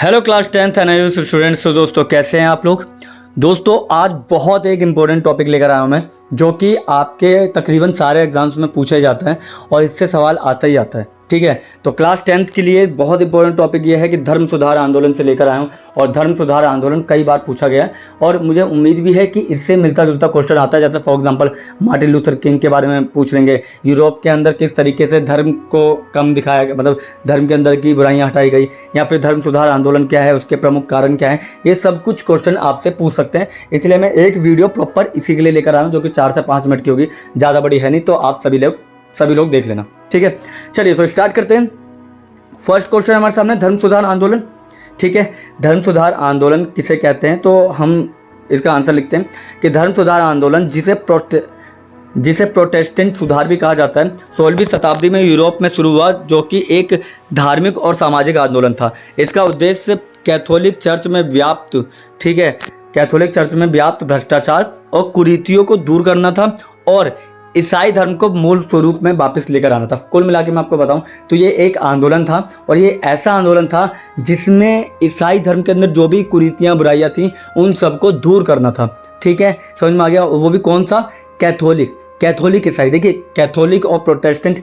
Hello class 10th and students. तो दोस्तों कैसे हैं आप लोग। दोस्तों आज बहुत एक इम्पोर्टेंट टॉपिक लेकर आया हूं मैं, जो कि आपके तकरीबन सारे एग्जाम्स में पूछा ही जाता है और इससे सवाल आता ही आता है। ठीक है, तो क्लास 10th के लिए बहुत इंपॉर्टेंट टॉपिक ये है कि धर्म सुधार आंदोलन से लेकर आया हूँ और धर्म सुधार आंदोलन कई बार पूछा गया है और मुझे उम्मीद भी है कि इससे मिलता जुलता क्वेश्चन आता है। जैसे for example Martin Luther king के बारे में पूछ लेंगे, यूरोप के अंदर किस तरीके से धर्म को कम दिखाया गया, मतलब धर्म के अंदर की बुराइयां हटाई गई, या फिर धर्म सुधार आंदोलन क्या है, उसके प्रमुख कारण क्या है, ये सब कुछ क्वेश्चन आपसे पूछ सकते हैं। इसलिए मैं एक वीडियो प्रॉपर इसी के लिए लेकर आया हूँ, जो कि 4 से 5 मिनट की होगी, ज़्यादा बड़ी है नहीं, तो आप सभी लोग देख लेना। ठीक है, चलिए तो स्टार्ट करते हैं। फर्स्ट क्वेश्चन हमारे सामने धर्म सुधार आंदोलन। ठीक है, धर्म सुधार आंदोलन किसे कहते हैं, तो हम इसका आंसर लिखते हैं कि धर्म सुधार आंदोलन जिसे प्रोटेस्टेंट सुधार भी कहा जाता है, 16वीं शताब्दी में यूरोप में शुरू हुआ, जो कि एक धार्मिक और सामाजिक आंदोलन था। इसका उद्देश्य कैथोलिक चर्च में व्याप्त कैथोलिक चर्च में व्याप्त भ्रष्टाचार और कुरीतियों को दूर करना था और ईसाई धर्म को मूल स्वरूप में वापस लेकर आना था। कुल मिला के मैं आपको बताऊं तो ये एक आंदोलन था और ये ऐसा आंदोलन था जिसमें ईसाई धर्म के अंदर जो भी कुरीतियां बुराइयां थी उन सबको दूर करना था। ठीक है, समझ में आ गया। वो भी कौन सा? कैथोलिक ईसाई। देखिए कैथोलिक और प्रोटेस्टेंट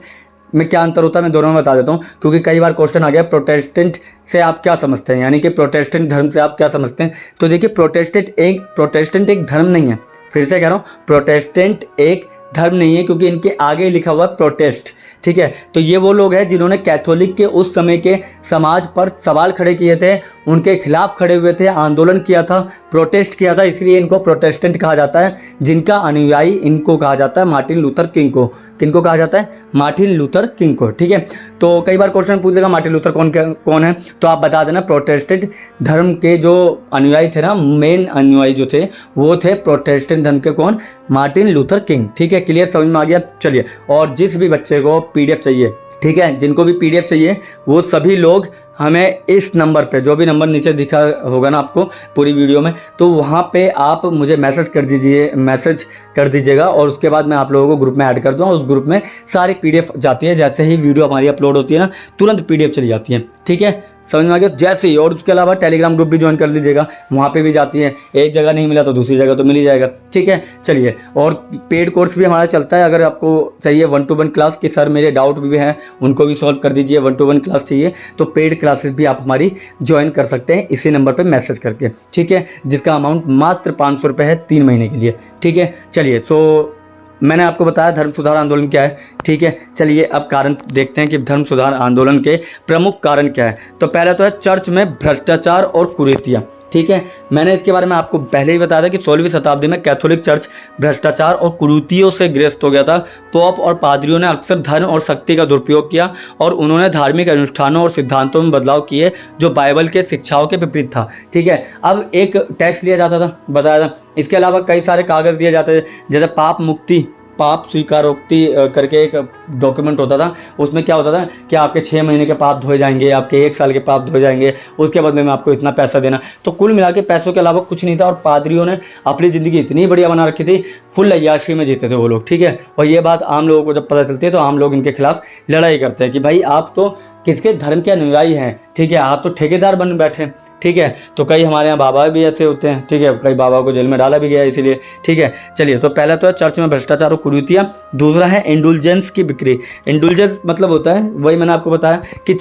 में क्या अंतर होता है मैं दोनों में बता देता हूँ, क्योंकि कई बार क्वेश्चन आ गया प्रोटेस्टेंट से आप क्या समझते हैं, यानी कि प्रोटेस्टेंट धर्म से आप क्या समझते हैं। तो देखिए प्रोटेस्टेंट एक धर्म नहीं है। फिर से कह रहा हूँ, प्रोटेस्टेंट एक धर्म नहीं है, क्योंकि इनके आगे लिखा हुआ प्रोटेस्ट। ठीक है, तो ये वो लोग हैं जिन्होंने कैथोलिक के उस समय के समाज पर सवाल खड़े किए थे, उनके खिलाफ खड़े हुए थे, आंदोलन किया था, प्रोटेस्ट किया था, इसलिए इनको प्रोटेस्टेंट कहा जाता है। जिनका अनुयायी इनको कहा जाता है मार्टिन लूथर किंग को। किनको कहा जाता है? मार्टिन लूथर किंग को। ठीक है, तो कई बार क्वेश्चन पूछ लेगा मार्टिन लूथर कौन है, तो आप बता देना प्रोटेस्टेंट धर्म के जो अनुयायी थे ना, मेन अनुयायी जो थे वो थे प्रोटेस्टेंट धर्म के। कौन? Martin Luther king. ठीक है, क्लियर, समझ में आ गया। चलिए, और जिस भी बच्चे को पीडीएफ चाहिए, ठीक है, जिनको भी पीडीएफ चाहिए वो सभी लोग हमें इस नंबर पे, जो भी नंबर नीचे दिखा होगा ना आपको पूरी वीडियो में, तो वहाँ पे आप मुझे मैसेज कर दीजिएगा और उसके बाद मैं आप लोगों को ग्रुप में ऐड कर दूँगा। उस ग्रुप में सारी पीडीएफ जाती है, जैसे ही वीडियो हमारी अपलोड होती है ना तुरंत पीडीएफ चली जाती है। ठीक है, समझ में आ गया जैसे ही। और उसके अलावा टेलीग्राम ग्रुप भी ज्वाइन कर लीजिएगा, वहाँ पे भी जाती है। एक जगह नहीं मिला तो दूसरी जगह तो मिल ही जाएगा। ठीक है, चलिए, और पेड कोर्स भी हमारा चलता है। अगर आपको चाहिए 1-to-1 क्लास कि सर मेरे डाउट भी हैं उनको भी सॉल्व कर दीजिए, 1-to-1 क्लास चाहिए, तो पेड क्लासेस भी आप हमारी ज्वाइन कर सकते हैं इसी नंबर पर मैसेज करके। ठीक है, जिसका अमाउंट मात्र 500 रुपये है 3 महीने के लिए। ठीक है, चलिए, तो मैंने आपको बताया धर्म सुधार आंदोलन क्या है। ठीक है, चलिए अब कारण देखते हैं कि धर्म सुधार आंदोलन के प्रमुख कारण क्या है। तो पहला तो है चर्च में भ्रष्टाचार और कुरीतियाँ। ठीक है, मैंने इसके बारे में आपको पहले ही बताया था कि 16वीं शताब्दी में कैथोलिक चर्च भ्रष्टाचार और कुरीतियों से ग्रस्त हो गया था। पोप और पादरियों ने अक्सर धर्म और शक्ति का दुरुपयोग किया और उन्होंने धार्मिक अनुष्ठानों और सिद्धांतों में बदलाव किए जो बाइबल के शिक्षाओं के विपरीत था। ठीक है, अब एक टैक्स लिया जाता था, बताया था। इसके अलावा कई सारे कागज़ दिए जाते थे, जैसे पाप स्वीकारोक्ति करके एक डॉक्यूमेंट होता था। उसमें क्या होता था कि आपके 6 महीने के पाप धोए जाएंगे, आपके 1 साल के पाप धोए जाएंगे, उसके बदले में आपको इतना पैसा देना। तो कुल मिला के पैसों के अलावा कुछ नहीं था और पादरियों ने अपनी ज़िंदगी इतनी बढ़िया बना रखी थी, फुल अय्याशी में जीते थे वो लोग। ठीक है, और ये बात आम लोगों को जब पता चलती है तो आम लोग इनके खिलाफ लड़ाई करते हैं कि भाई आप तो किसके धर्म के अनुयायी हैं। ठीक है, आप तो ठेकेदार बन बैठे। ठीक है, तो कई हमारे यहाँ बाबा भी ऐसे होते हैं। ठीक है, कई बाबा को जेल में डाला भी गया इसीलिए। ठीक है, चलिए, तो पहला तो है चर्च में भ्रष्टाचार और कुरीतियाँ। दूसरा है इंडुलजेंस की बिक्री। इंडुलजेंस मतलब होता है, वही मैंने आपको बताया कि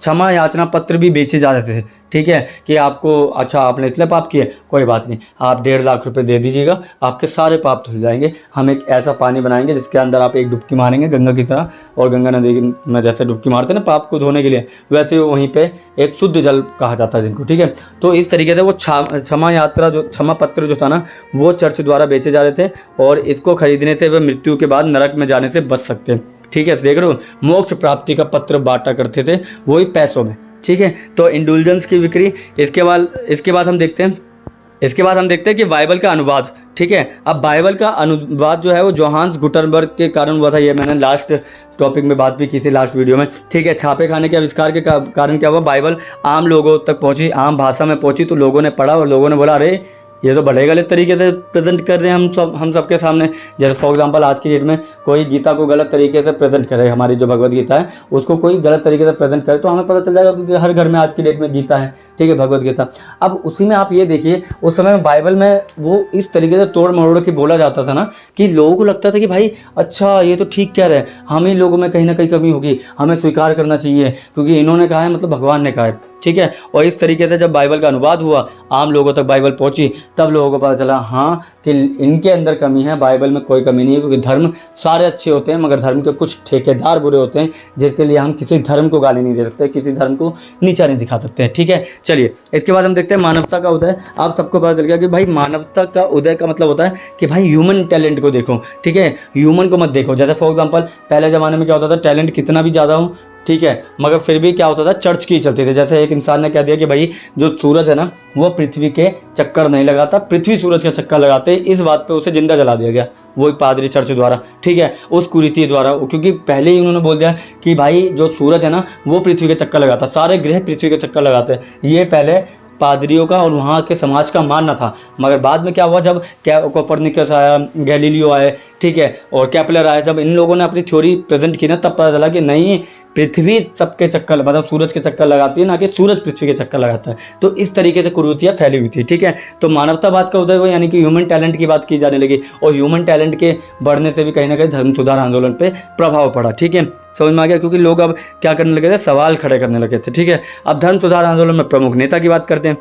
क्षमा याचना पत्र भी बेचे जा रहे थे। ठीक है, कि आपको अच्छा आपने इतने पाप किए, कोई बात नहीं, आप 1.5 लाख रुपए दे दीजिएगा, आपके सारे पाप धुल जाएंगे। हम एक ऐसा पानी बनाएंगे जिसके अंदर आप एक डुबकी मारेंगे गंगा की तरह, और गंगा नदी में जैसे डुबकी मारते हैं ना पाप को धोने के लिए, वैसे वहीं पे एक शुद्ध जल कहा जाता है जिनको। ठीक है, तो इस तरीके से वो क्षमा पत्र जो था ना वो चर्च द्वारा बेचे जा रहे थे और इसको खरीदने से वे मृत्यु के बाद नरक में जाने से बच सकते हैं। ठीक है, देख रहे हो, मोक्ष प्राप्ति का पत्र बांटा करते थे वही पैसों में। ठीक है, तो इंडुलजेंस की बिक्री। इसके बाद हम देखते हैं कि बाइबल का अनुवाद। ठीक है, अब बाइबल का अनुवाद जो है वो जोहान्स गुटनबर्ग के कारण हुआ था। ये मैंने लास्ट टॉपिक में बात भी की थी, लास्ट वीडियो में। ठीक है, छापे खाने के आविष्कार के कारण क्या हुआ, बाइबल आम लोगों तक पहुंची, आम भाषा में पहुंची, तो लोगों ने पढ़ा और लोगों ने बोला अरे ये तो बड़े गलत तरीके से प्रेजेंट कर रहे हैं हम सबके सामने। जैसे फॉर एग्जांपल आज की डेट में कोई गीता को गलत तरीके से प्रेजेंट करे, हमारी जो भगवत गीता है उसको कोई गलत तरीके से प्रेजेंट करे तो हमें पता चल जाएगा, क्योंकि हर घर में आज की डेट में गीता है, ठीक है, भगवत गीता। अब उसी में आप ये देखिए, उस समय बाइबल में वो इस तरीके से तोड़ मरोड़ के बोला जाता था ना कि लोगों को लगता था कि भाई अच्छा ये तो ठीक कह रहे हैं, हम ही लोगों में कहीं ना कहीं कमी होगी, हमें स्वीकार करना चाहिए क्योंकि इन्होंने कहा है मतलब भगवान ने कहा है, ठीक है। और इस तरीके से जब बाइबल का अनुवाद हुआ, आम लोगों तक बाइबल पहुंची, तब लोगों को पता चला हाँ कि इनके अंदर कमी है, बाइबल में कोई कमी नहीं है, क्योंकि धर्म सारे अच्छे होते हैं मगर धर्म के कुछ ठेकेदार बुरे होते हैं, जिसके लिए हम किसी धर्म को गाली नहीं दे सकते, किसी धर्म को नीचा नहीं दिखा सकते हैं, ठीक है। चलिए इसके बाद हम देखते हैं मानवता का उदय। आप सबको पता चल गया कि भाई मानवता का उदय का मतलब होता है कि भाई ह्यूमन टैलेंट को देखो, ठीक है, ह्यूमन को मत देखो। जैसे फॉर एग्जांपल पहले ज़माने में क्या होता था, टैलेंट कितना भी ज़्यादा हो, ठीक है, मगर फिर भी क्या होता था, चर्च की चलती थी। जैसे एक इंसान ने कह दिया कि भाई जो सूरज है ना वो पृथ्वी के चक्कर नहीं लगाता, पृथ्वी सूरज का चक्कर लगाते, इस बात पे उसे जिंदा जला दिया गया, वो पादरी चर्च द्वारा, ठीक है, उस कुरीति द्वारा, क्योंकि पहले ही उन्होंने बोल दिया कि भाई जो सूरज है ना वो पृथ्वी के चक्कर लगाता, सारे ग्रह पृथ्वी के चक्कर लगाते हैं। ये पहले पादरियों का और वहाँ के समाज का मानना था। मगर बाद में क्या हुआ, जब कोपरनिकस आया, गैलीलियो आए, ठीक है, और केपलर आया, जब इन लोगों ने अपनी थ्योरी प्रेजेंट की ना, तब पता चला कि नहीं, पृथ्वी सबके चक्कर मतलब सूरज के चक्कर लगाती है, ना कि सूरज पृथ्वी के चक्कर लगाता है। तो इस तरीके से कुरीतियाँ फैली हुई थी, ठीक है। तो मानवतावाद का उदय हुआ, यानी कि ह्यूमन टैलेंट की बात की जाने लगी, और ह्यूमन टैलेंट के बढ़ने से भी कहीं ना कहीं धर्म सुधार आंदोलन पे प्रभाव पड़ा, ठीक है, समझ में आ गया। क्योंकि लोग अब क्या करने लगे थे, सवाल खड़े करने लगे थे, ठीक है। अब धर्म सुधार आंदोलन में प्रमुख नेता की बात करते हैं।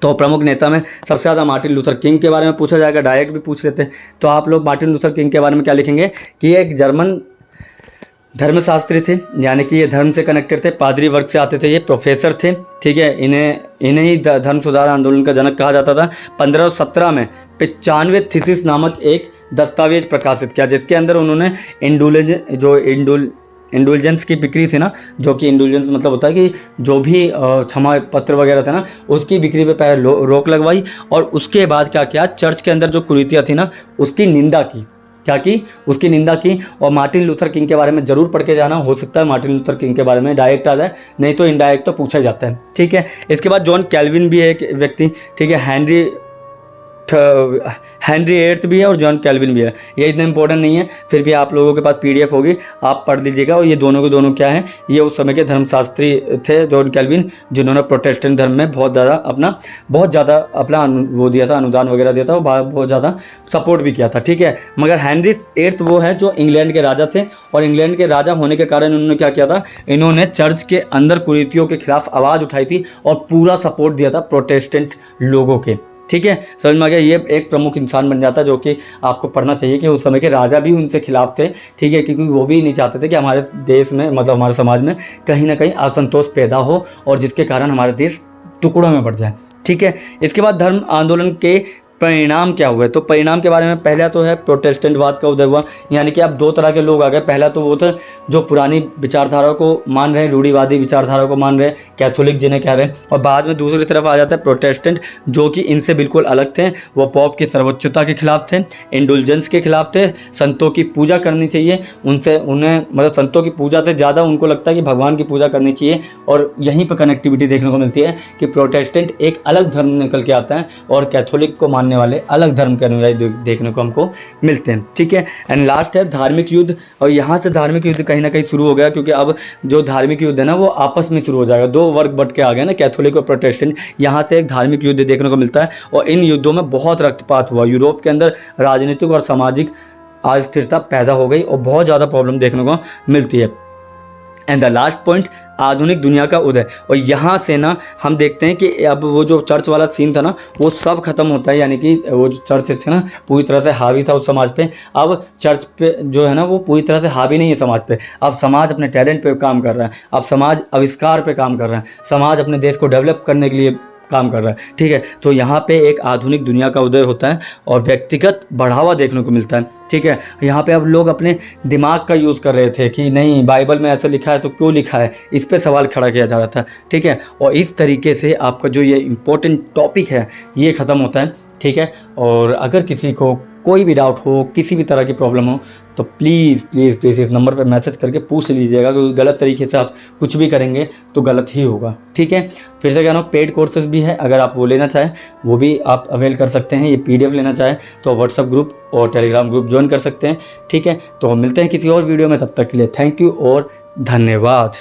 तो प्रमुख नेता में सबसे ज़्यादा मार्टिन लूथर किंग के बारे में पूछा जाएगा, डायरेक्ट भी पूछ लेते हैं। तो आप लोग मार्टिन लूथर किंग के बारे में क्या लिखेंगे कि ये एक जर्मन धर्मशास्त्री थे, यानी कि ये धर्म से कनेक्टेड थे, पादरी वर्ग से आते थे, ये प्रोफेसर थे, ठीक है। इन्हें ही धर्म सुधार आंदोलन का जनक कहा जाता था। 1517 में 95 थीसिस नामक एक दस्तावेज प्रकाशित किया, जिसके अंदर उन्होंने इंडुलजेंस की बिक्री थी ना, जो कि इंडुलजेंस मतलब होता है कि जो भी क्षमा पत्र वगैरह थे ना, उसकी बिक्री पे पहले रोक लगवाई, और उसके बाद क्या किया, चर्च के अंदर जो कुरीतियाँ थी ना उसकी निंदा की, क्या की, उसकी निंदा की। और मार्टिन लूथर किंग के बारे में जरूर पढ़ के जाना, हो सकता है मार्टिन लूथर किंग के बारे में डायरेक्ट आ जाए, नहीं तो इनडायरेक्ट तो पूछा जाता है, ठीक है। इसके बाद जॉन कैल्विन भी है एक व्यक्ति, ठीक है, हेनरी VIII भी है और जॉन कैल्विन भी है। ये इतना इंपॉर्टेंट नहीं है, फिर भी आप लोगों के पास PDF होगी, आप पढ़ लीजिएगा। और ये दोनों के दोनों क्या हैं, ये उस समय के धर्मशास्त्री थे, जॉन कैल्विन, जिन्होंने प्रोटेस्टेंट धर्म में बहुत ज़्यादा अपना वो दिया था, अनुदान वगैरह दिया था, और बहुत ज़्यादा सपोर्ट भी किया था, ठीक है। मगर हेनरी VIII वो है जो इंग्लैंड के राजा थे, और इंग्लैंड के राजा होने के कारण उन्होंने क्या किया था, इन्होंने चर्च के अंदर कुरीतियों के खिलाफ आवाज़ उठाई थी और पूरा सपोर्ट दिया था प्रोटेस्टेंट लोगों के, ठीक है, समझ में आ गया। ये एक प्रमुख इंसान बन जाता है, जो कि आपको पढ़ना चाहिए कि उस समय के राजा भी उनसे खिलाफ थे, ठीक है, क्योंकि वो भी नहीं चाहते थे कि हमारे देश में मतलब हमारे समाज में कहीं ना कहीं असंतोष पैदा हो, और जिसके कारण हमारा देश टुकड़ों में बढ़ जाए, ठीक है। इसके बाद धर्म आंदोलन के परिणाम क्या हुए, तो परिणाम के बारे में पहला तो है प्रोटेस्टेंटवाद का उदय हुआ, यानी कि अब दो तरह के लोग आ गए। पहला तो वो था जो पुरानी विचारधारा को मान रहे हैं, रूढ़िवादी विचारधारा को मान रहे हैं, कैथोलिक जिन्हें कह रहे हैं, और बाद में दूसरी तरफ आ जाता है प्रोटेस्टेंट, जो कि इनसे बिल्कुल अलग थे। वो पॉप की सर्वोच्चता के खिलाफ थे, इंडुलजेंस के खिलाफ थे, संतों की पूजा करनी चाहिए, उन्हें मतलब संतों की पूजा से ज़्यादा उनको लगता है कि भगवान की पूजा करनी चाहिए। और यहीं पर कनेक्टिविटी देखने को मिलती है कि प्रोटेस्टेंट एक अलग धर्म निकल के आता है और कैथोलिक को मानने वाले अलग धर्म के अनुयायी देखने को हमको मिलते हैं, ठीक है। एंड लास्ट है धार्मिक युद्ध, और यहाँ से धार्मिक युद्ध कहीं ना कहीं शुरू हो गया, क्योंकि अब जो धार्मिक युद्ध है ना वो आपस में शुरू हो जाएगा, दो वर्ग बट के आ गए ना, कैथोलिक और प्रोटेस्टेंट। यहाँ से एक धार्मिक युद्ध देखने को मिलता है, और इन युद्धों में बहुत रक्तपात हुआ। यूरोप के अंदर राजनीतिक और सामाजिक अस्थिरता पैदा हो गई, और बहुत ज़्यादा प्रॉब्लम देखने को मिलती है। एंड द लास्ट पॉइंट, आधुनिक दुनिया का उदय। और यहाँ से ना हम देखते हैं कि अब वो जो चर्च वाला सीन था ना वो सब खत्म होता है, यानी कि वो जो चर्च थे ना पूरी तरह से हावी था उस समाज पे। अब चर्च पे जो है ना वो पूरी तरह से हावी नहीं है समाज पे। अब समाज अपने टैलेंट पे काम कर रहा है, अब समाज आविष्कार पे काम कर रहा है, समाज अपने देश को डेवलप करने के लिए काम कर रहा है, ठीक है। तो यहाँ पे एक आधुनिक दुनिया का उदय होता है और व्यक्तिगत बढ़ावा देखने को मिलता है, ठीक है। यहाँ पे अब लोग अपने दिमाग का यूज़ कर रहे थे कि नहीं बाइबल में ऐसा लिखा है तो क्यों लिखा है, इस पे सवाल खड़ा किया जा रहा था, ठीक है। और इस तरीके से आपका जो ये इम्पोर्टेंट टॉपिक है ये ख़त्म होता है, ठीक है। और अगर किसी को कोई भी डाउट हो, किसी भी तरह की प्रॉब्लम हो, तो प्लीज़ प्लीज़ प्लीज़ इस नंबर पर मैसेज करके पूछ लीजिएगा, क्योंकि गलत तरीके से आप कुछ भी करेंगे तो गलत ही होगा। ठीक है, फिर से कह रहा हूँ, पेड कोर्सेज भी है, अगर आप वो लेना चाहें वो भी आप अवेल कर सकते हैं। ये PDF लेना चाहें तो व्हाट्सअप ग्रुप और टेलीग्राम ग्रुप ज्वाइन कर सकते हैं। ठीक है, तो मिलते हैं किसी और वीडियो में, तब तक के लिए थैंक यू और धन्यवाद।